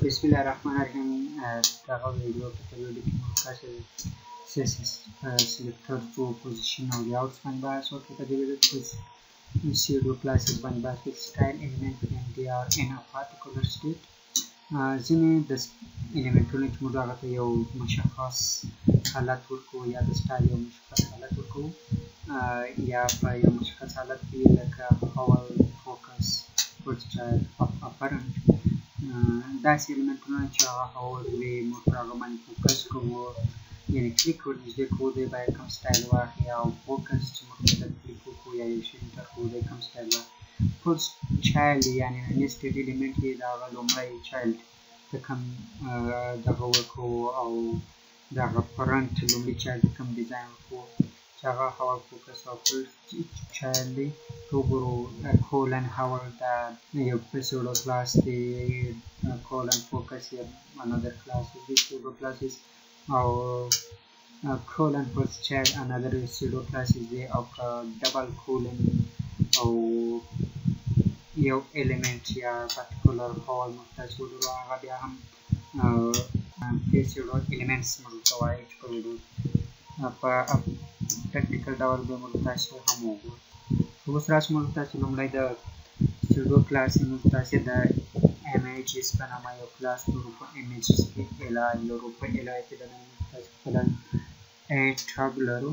بسم الله الرحمن الرحیم. دغه ویډیو کې په ویډیو کې موږ تاسو CSS selectors او position او layouts باندې بحث وکړو. په دې ویډیو کې pseudo-classes باندې بحث وکړو. style element when they are in a particular state. ځینې د elementونو چې موږ هغه ته یو مشخص حالت ورکوو یا د style یو مشخص حالت ورکوو یا په یو مشخص حالت کې لکه hover, focus, full style, apparent داسې elementونه چې هغه hover وي موږ پر هغه باندې فوکس کوو، یعنې کلیک ورنږدې کوو دی باید کوم سټایل واخلي، او فوکس چې موږ ورته کلیک وکړو یا یو شي انټر کوو دی کوم سټایل واخلي. فول چایلډ یعنې nested element یې د هغه لومړی چایلډ ته کوم دغه ورکوو او د هغه فرنټ لومړي چایلډ ته کوم ډیزاین ورکوو چې هغه hover, focus او full چایلډ دی. که وګورو colon hover دا یو pseudo-class دی، colon focus یې another classes دی pseudo-classes، او colon first child another pseudo-classes دی، او که double colon او یو element یا particular hover موږ تاسې وګورو هغه بیا هم pseudo elements موږ ته وایي چې په ویډیو په پریکټیکل ډول به موږ تاسې هم وګورو. اوس راسو موږ تاسې لومړی د pseudo-class موږ تاسې د images په نامه یو کلاس لرو. په images کې li لرو. په li کې دننه موږ تاسې خپله ټاب لرو،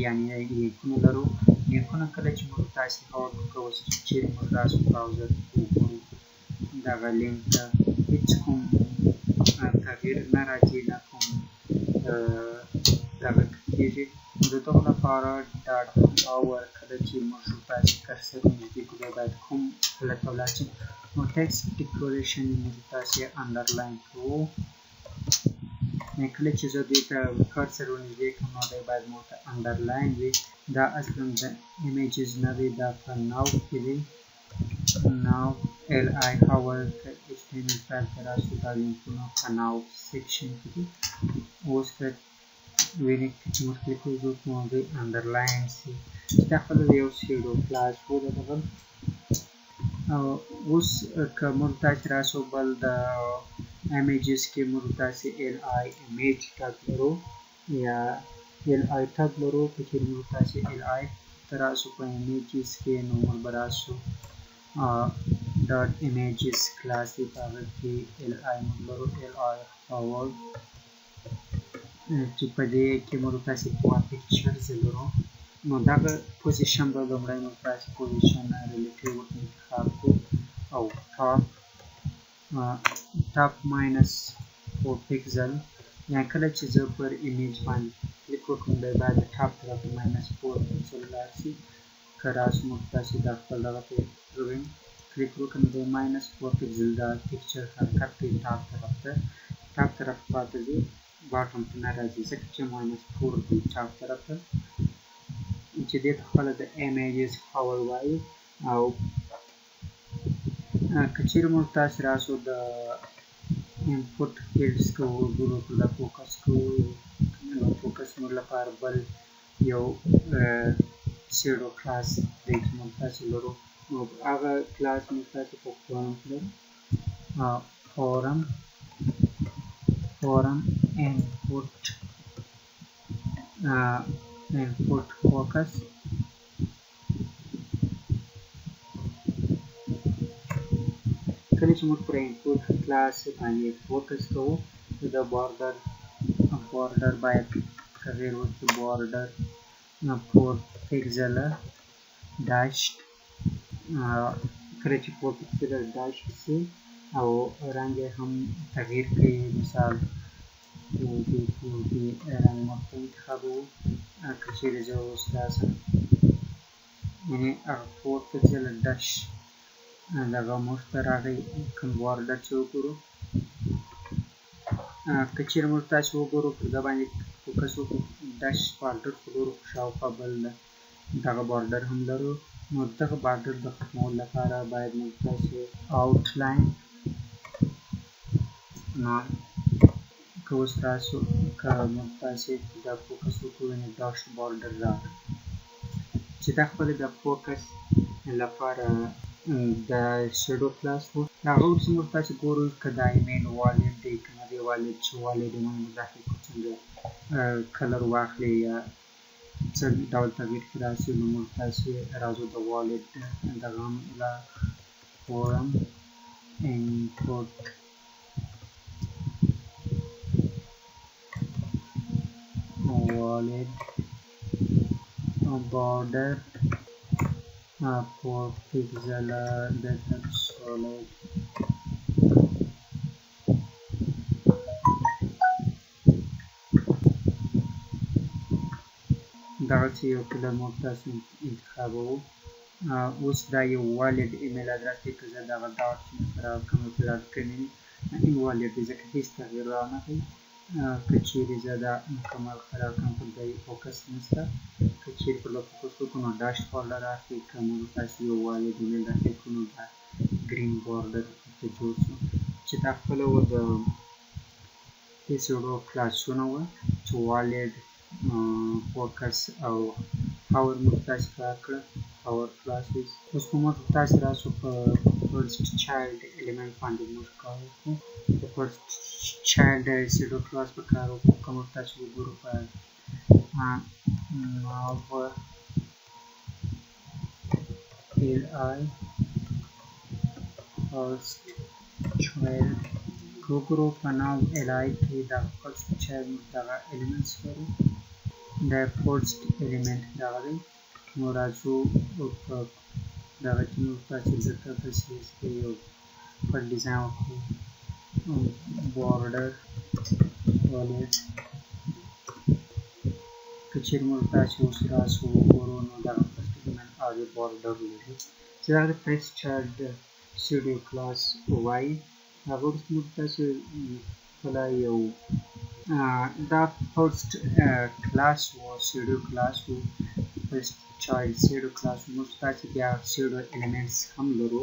یعنې لینکونه لرو. لینکونه کله چې موږ تاسې هاور کوو چیرې موږ راسو براوزر وګورو دغه لینک ته هېڅ کوم تغییر نه راځي، نه کوم دغه کېږي. نو د دغو لپاره ډاټ هاور کله چې موږ تاسې کرسر نږدې کړو باید کوم حالت ته ولاړ شي. نو ټکسټ ډیکلریشن موږ تاسې انډرلاین کوو، کله چې زه دې ته کرسر ورنږدې کړم نو دی باید موږ ته انډرلاین وي. دا اصلا د images نه دی، دا په ناو کې دی. ناو li هاور که HTML فایل ته راسو دا لینکونه په ناو سیکشن کې دي. اوس که وینئ چې موږ کلیک وکړو نو هغوی انډرلاین شي. دا خپله د یو pseudo-class و د دغه. اوس که موږ تاسې راسو بل د images کې موږ تاسې li image ټاګ لرو یا li ټاګ لرو. که چېرې موږ تاسې li ته راسو په images کې نو موږ به راسو ډاټ images کلاس دی، په هغه کې li موږ لرو li هاور چې په دې کې موږ تاسې کومه پکچرز لرو. نو دغه پوزیشن به لومړی موږ تاسې پوزیشن ریلیټیو ورته انتخاب کړو او ټاپ ماینس 4 پکسل، یعنې کله چې زه پر ایمیج باندې کلیک وکړم دی باید د ټاپ طرف ته ماینس 4 پکسل ولاړ شي. که راسو موږ تاسې دا خپل دغه ته وکړو کلیک وکړم دی ماینس 4 پکسل دا پکچر حرکت کوي ټاپ طرف ته، ټاپ طرف پاتې ځي باټم ته نه راځي ځکه چې ماینس 4 دی ټاپ طرف ته، چې دې ته خپله د images hover وایي. او که چېرې موږ تاسې راسو د input fields که وګورو دا فوکس کوو، نو فوکس موږ لپاره بل یو pseudo-class دی چې موږ تاسې لرو. نو هغه کلاس موږ تاسې په فورم کې لرو. فورم input focus کله چې موږ پر input class باندې فوکس کوو نو د border باید تغییر وکړي، border 4 پکسله داشت، کله چې 4 پکسله داشت شي او رنګ یې هم تغییر کوي، مثال رنګ موږ ته انتخابوو. که چېرې زه اوس داسې یعنې هغه 4 پکسله ډش دغه موږ ته راغی کوم بارډر چې وګورو. که چېرې موږ تاسې وګورو پر ده باندې فوکس وکړو ډش بارډر خو لرو خو شاوخوا بل دغه بارډر هم لرو. نو دغه بارډر د ختمولو لپاره باید موږ تاسې آوټلاین نو که اوس تاسو که موږ تاسې دا فوکس وکړو یعنې ډاش بارډر راغی چې دا خپله د فوکس لپاره the shadow class وو هغه اوس موږ تاسې ګورو که دا ایمیل والد دی که نه دی والد چې والد یې موږ داخل کړو څنګه کلر واخلي یا څه ډول تغییر کې راشي نو موږ تاسې راځو د والد دغه هم فورم input wallet border 4 pixel data solid دغه چې یو کلر موږ تاسو انتخابوو اوس دا یو والد ایمیل ادرس دی که زه دغه ډاټ چې خراب کړم فلات کړی انوالد دی ځکه هېڅ تغییر رانغی که چیرې زه دا مکمل خراب کړم پر دا یې فوکس نشته که چیرې پر دا فوکس وکړو نو ډاش فولډر راځي که موږ تاسې یو والد ایمیل داخل کړو نو دا ګرین بارډر ورته جوړ شو چې دا خپله وه د سیوډو کلاسونه وه چې والد فوکس او پاور موږ تاسې کار کړه پاور کلاسز اوس به موږ تاسې راسو په فرسټ چایلډ الیمنټ باندې موږ کار وکړو د فرسټ چایلډ سیوډو کلاس په کار وکړو که موږ تاسې وګورو په ناو ال آی فرسټ چایلډ که وګورو په ناو ال آی کې دغه فرسټ چایلډ موږ دغه الیمنټس لرو دا فرسټ الیمنټ دغه دی نو راځو په دغه کې موږ تاسې ځکه په سی اس کې یو خپل ډیزاین وکړو بارډر والد که چیرې موږ تاسې اوس راسو وګورو نو دغه فرسټ الیمنټ او د بارډر لري چې دغه د فرسټ چایلډ سیوډو کلاس وایي هغه وروسته موږ تاسې خپله یو دا فرسټ کلاس وو سیوډو کلاس وو فرسټ چایلډ سیوډو کلاس وو موږ تاسې بیا سیوډو الیمنټس هم لرو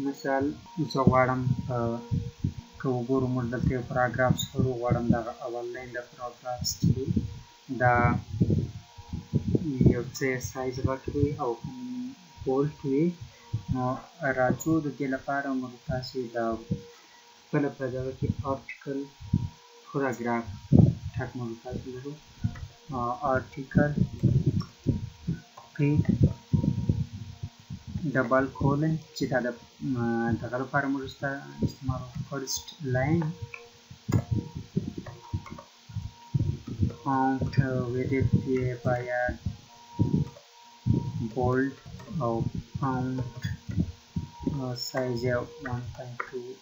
مثال زه غواړم که وګورو موږ دلته یو پاراګرافس لرو غواړم دغه اول لاین د پاراګرافس چې دی دا یو څه سایز غټ وي او بولډ وي نو راځو د دې لپاره موږ تاسې د خپله په دغه کې آرټیکل پاراګراف ټاک موږ تاسې لرو آرټیکل پیډ ډبل کولن چې دا د دغه لپاره موږ استعمالوو فرسټ لاین فونټ ویډت یې باید بولډ او فونټ سایز یې 1.2 وي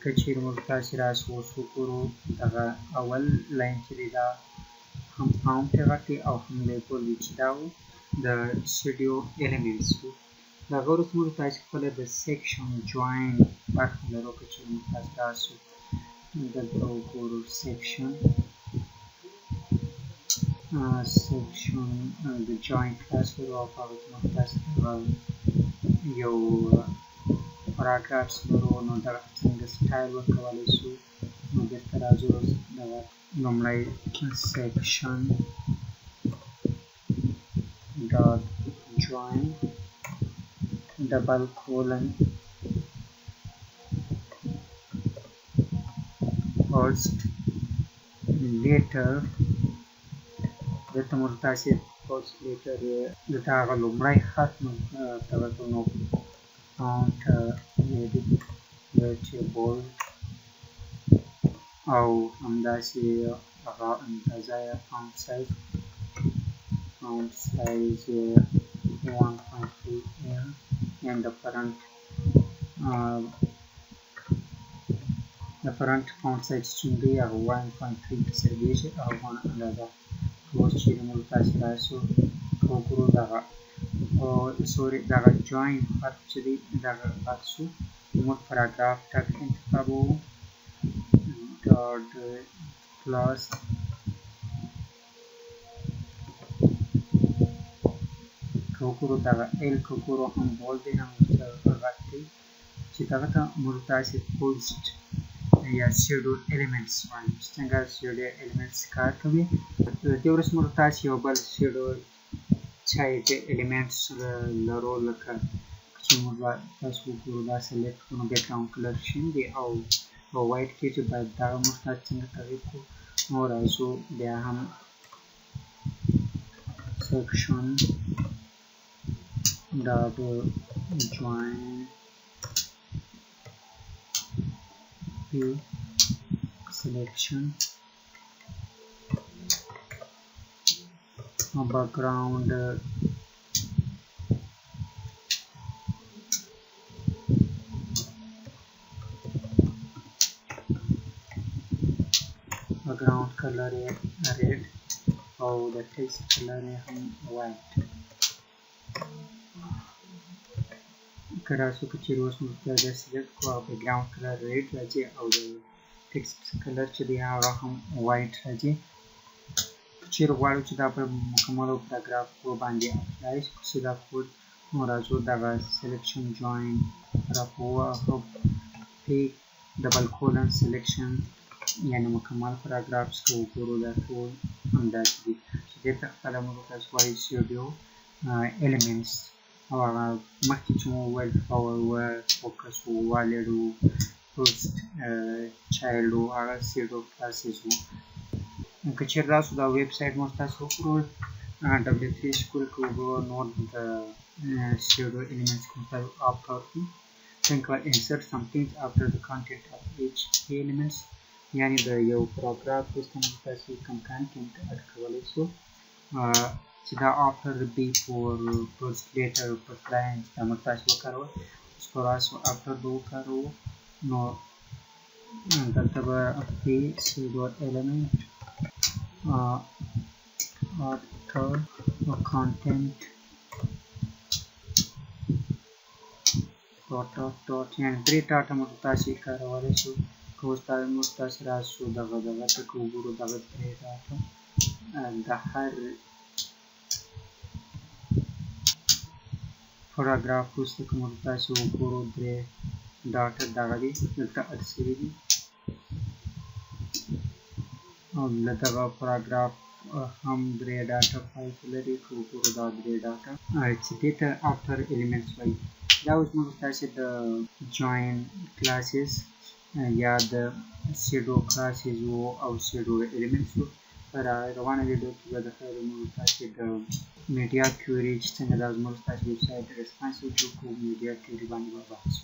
که چیرې موږ تاسې راسو اوس وګورو دغه اول لاین چې دی دا هم فونټ یې غټ دی او هم دی بولډ وي چې دا و د سیوډو الیمنټس وو د هغه وروسته موږ تاسې خپله د سیکشن جوین برخه لرو که چیرې موږ تاسې راسو دلته وګورو سیکشن د جوین کلاس لرو او په هغه کې موږ تاسې یو پاراګرافس لرو نو دغه څنګه سټایل ورکولی شو نو بېرته راځو دغه لومړی سیکشن dot join double colon first letter دلته موږ تاسې first letter دلته هغه لومړی خط موږ دغه کړو نو font edit چې bold او همداسې هغه اندازه یې font size font size 1.2 and the front font size چې دی هغه 1.3 کې څرګېږي او هغه اندازه اوس چیرې موږ تاسې راسو وګورو دغه دغه جوین حرف چې دی دغه غټ شو موږ پاراګراف ټک انتخابوو ډاټ کلاس که وګورو دغه ایل که وګورو هم بولډ دی هم غټ دی چې دغه ته موږ تاسې فرسټ یا سیوډو الیمنټس وایو چې څنګه سیوډو الیمنټس کار کوي د دې وروسته موږ تاسې یو بل سیوډو child elements لرو لکه چې موږ تاسو وګورو دا select کړو نو background color شین دی او white کې چې باید دغه موږ تاسو څنګه تغییر کړو نو راځو بیا هم section double join p selection background color red او د text color هم white کراسو که چیرې اوس موږ دا select کړو background color red راځي او د text color چې دی هغه هم white راځي چیرې غواړو چې دا په مکملو پاراګراف باندې اپلای شي دا کوډ نو راځو دغه selection join راپو pick double colon selection یعنی مکمل پاراګرافز که وګورو دا ټول همداسې دي چې دې ته خپله موږ تاسو وایو pseudo elements او هغه مخکې چې مو وویل power وه focus وو valid وو post child وو هغه pseudo classes وو که چیرې تاسو دا ویب سایټ مو تاسو وګورئ w3 school کې وګورو نور د pseudo elements کوم تاسو after think insert some things after the content of each elements یعنی د یو پاراګراف وروسته موږ تاسو کوم کنټینټ اډ کولی شو چې دا after before post later post lines دا موږ تاسو وکاروو اوس به راسو after به وکاروو نو دلته به pseudo element after content dot یعنی درې ډاټه موږ تاسو یې کارولی شو که اوس موږ تاسو راسو دغه ته که وګورو دغه درې ډاټه د هر پاراګراف وروسته که موږ تاسو وګورو درې ډاټه دغه دي دلته اډ شوي دي او له دغه پاراګراف هم درې ډاټه پاتې لري که وګورو دا درې ډاټه چې دې ته after elements وایي دا اوس موږ تاسو د join classes یا د pseudo classes وو او pseudo elements وو په روانه ویډیو کې به د خیر موږ تاسو د میډیا کیوري چې څنګه دا زموږ تاسو ویب سایټ ریسپانسیو جوړ کړو میډیا کیوري باندې به بحث